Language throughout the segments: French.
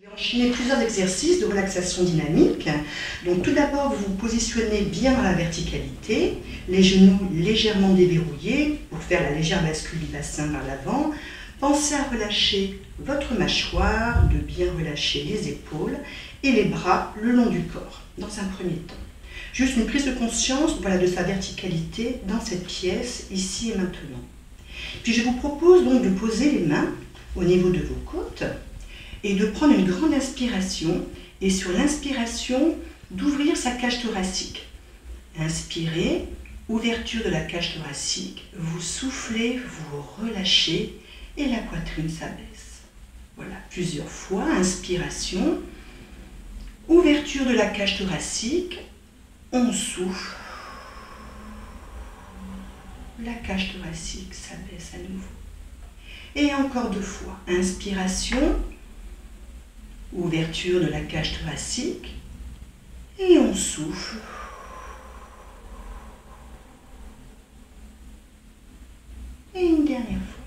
Je vais enchaîner plusieurs exercices de relaxation dynamique. Donc tout d'abord, vous vous positionnez bien dans la verticalité, les genoux légèrement déverrouillés pour faire la légère bascule du bassin vers l'avant. Pensez à relâcher votre mâchoire, de bien relâcher les épaules et les bras le long du corps dans un premier temps. Juste une prise de conscience de sa verticalité dans cette pièce, ici et maintenant. Puis je vous propose donc de poser les mains au niveau de vos côtes et de prendre une grande inspiration et sur l'inspiration d'ouvrir sa cage thoracique. Inspirez, ouverture de la cage thoracique, vous soufflez, vous relâchez et la poitrine s'abaisse. Voilà, plusieurs fois, inspiration, ouverture de la cage thoracique, on souffle, la cage thoracique s'abaisse à nouveau. Et encore deux fois, inspiration, ouverture de la cage thoracique, et on souffle. Et une dernière fois.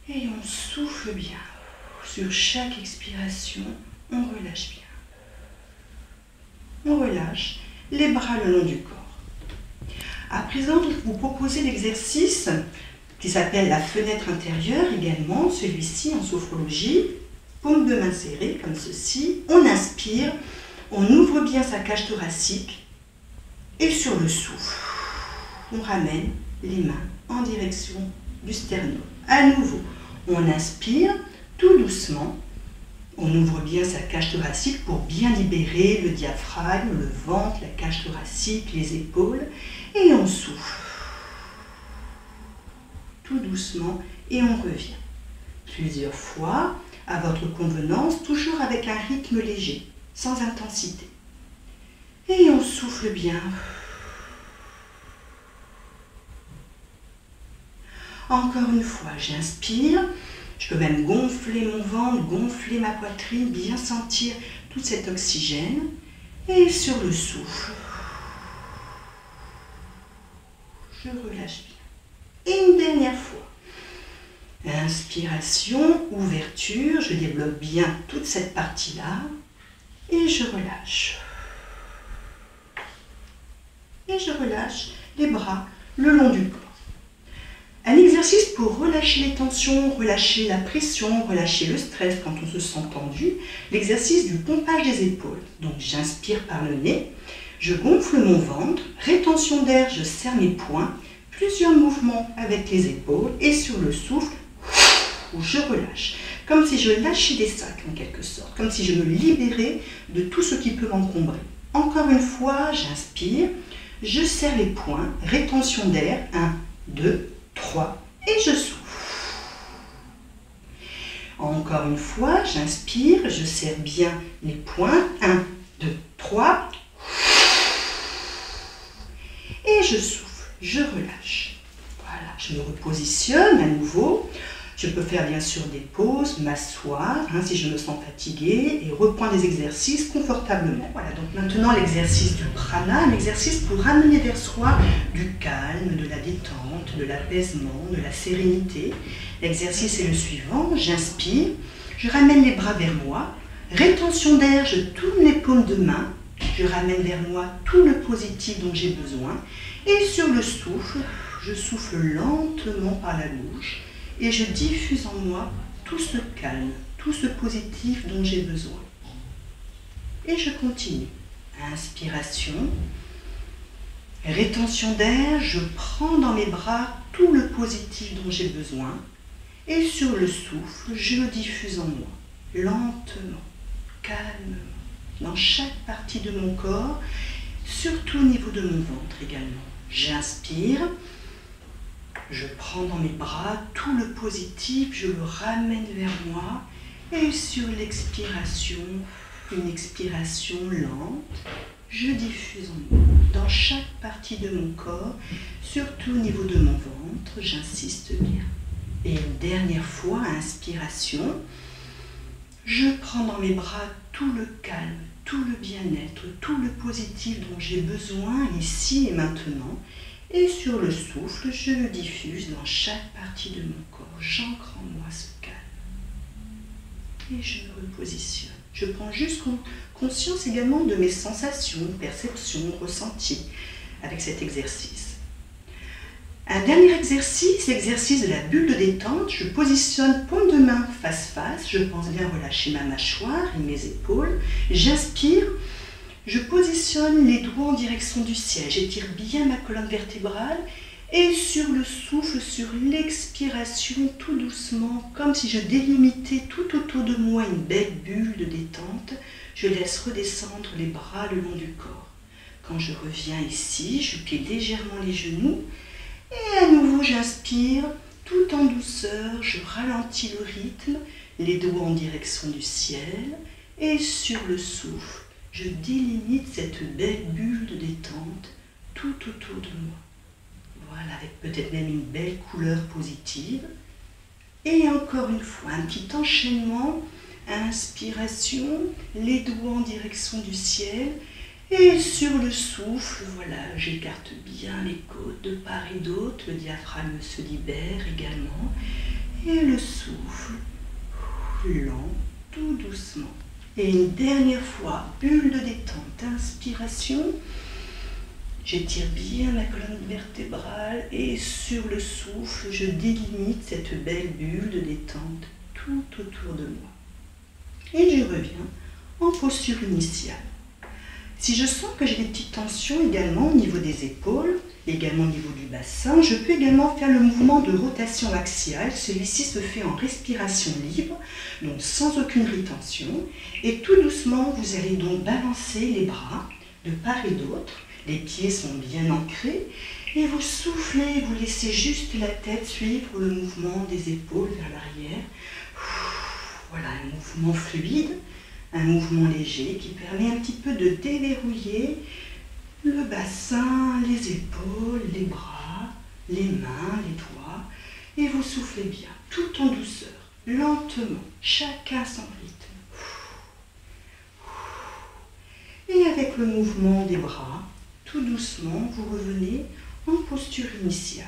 Et on souffle bien. Sur chaque expiration, on relâche bien. On relâche les bras le long du corps. À présent, je vais vous proposer l'exercice qui s'appelle la fenêtre intérieure également, celui-ci en sophrologie. Paume de main serrée comme ceci. On inspire, on ouvre bien sa cage thoracique et sur le souffle, on ramène les mains en direction du sternum. À nouveau, on inspire tout doucement. On ouvre bien sa cage thoracique pour bien libérer le diaphragme, le ventre, la cage thoracique, les épaules. Et on souffle. Tout doucement et on revient. Plusieurs fois, à votre convenance, toujours avec un rythme léger, sans intensité. Et on souffle bien. Encore une fois, j'inspire. Je peux même gonfler mon ventre, gonfler ma poitrine, bien sentir tout cet oxygène. Et sur le souffle, je relâche bien. Et une dernière fois. Inspiration, ouverture, je développe bien toute cette partie-là. Et je relâche. Et je relâche les bras le long du corps. Un exercice pour relâcher les tensions, relâcher la pression, relâcher le stress quand on se sent tendu, l'exercice du pompage des épaules. Donc j'inspire par le nez, je gonfle mon ventre, rétention d'air, je serre mes poings, plusieurs mouvements avec les épaules et sur le souffle, je relâche. Comme si je lâchais des sacs en quelque sorte, comme si je me libérais de tout ce qui peut m'encombrer. Encore une fois, j'inspire, je serre les poings, rétention d'air, 1, 2, 3, et je souffle. Encore une fois, j'inspire, je serre bien les poings, 1, 2, 3, et je souffle, je relâche. Voilà, je me repositionne à nouveau. Je peux faire bien sûr des pauses, m'asseoir si je me sens fatiguée et reprendre les exercices confortablement. Voilà, donc maintenant l'exercice du prana, un exercice pour ramener vers soi du calme, de la détente, de l'apaisement, de la sérénité. L'exercice est le suivant, j'inspire, je ramène les bras vers moi, rétention d'air, je tourne les paumes de main, je ramène vers moi tout le positif dont j'ai besoin et sur le souffle, je souffle lentement par la bouche. Et je diffuse en moi tout ce calme, tout ce positif dont j'ai besoin. Et je continue. Inspiration, rétention d'air, je prends dans mes bras tout le positif dont j'ai besoin. Et sur le souffle, je le diffuse en moi, lentement, calmement, dans chaque partie de mon corps, surtout au niveau de mon ventre également. J'inspire. Je prends dans mes bras tout le positif, je le ramène vers moi et sur l'expiration, une expiration lente, je diffuse en moi, dans chaque partie de mon corps, surtout au niveau de mon ventre, j'insiste bien. Et une dernière fois, inspiration, je prends dans mes bras tout le calme, tout le bien-être, tout le positif dont j'ai besoin ici et maintenant. Et sur le souffle, je le diffuse dans chaque partie de mon corps. J'ancre en moi ce calme. Et je me repositionne. Je prends juste conscience également de mes sensations, perceptions, ressentis avec cet exercice. Un dernier exercice, l'exercice de la bulle de détente. Je positionne paume de main face-face. Je pense bien relâcher ma mâchoire et mes épaules. J'inspire. Je positionne les doigts en direction du ciel. J'étire bien ma colonne vertébrale. Et sur le souffle, sur l'expiration, tout doucement, comme si je délimitais tout autour de moi une belle bulle de détente, je laisse redescendre les bras le long du corps. Quand je reviens ici, je plie légèrement les genoux. Et à nouveau, j'inspire, tout en douceur, je ralentis le rythme, les doigts en direction du ciel, et sur le souffle, je délimite cette belle bulle de détente tout autour de moi. Voilà, avec peut-être même une belle couleur positive. Et encore une fois, un petit enchaînement, inspiration, les doigts en direction du ciel, et sur le souffle, voilà, j'écarte bien les côtes de part et d'autre, le diaphragme se libère également, et le souffle, lent, tout doucement. Et une dernière fois, bulle de détente, inspiration, j'étire bien la colonne vertébrale, et sur le souffle, je délimite cette belle bulle de détente tout autour de moi. Et je reviens en posture initiale. Si je sens que j'ai des petites tensions également au niveau des épaules, également au niveau du bassin, je peux également faire le mouvement de rotation axiale. Celui-ci se fait en respiration libre, donc sans aucune rétention. Et tout doucement, vous allez donc balancer les bras de part et d'autre. Les pieds sont bien ancrés. Et vous soufflez, vous laissez juste la tête suivre le mouvement des épaules vers l'arrière. Voilà, un mouvement fluide. Un mouvement léger qui permet un petit peu de déverrouiller le bassin, les épaules, les bras, les mains, les doigts. Et vous soufflez bien, tout en douceur, lentement, chacun son rythme. Et avec le mouvement des bras, tout doucement, vous revenez en posture initiale.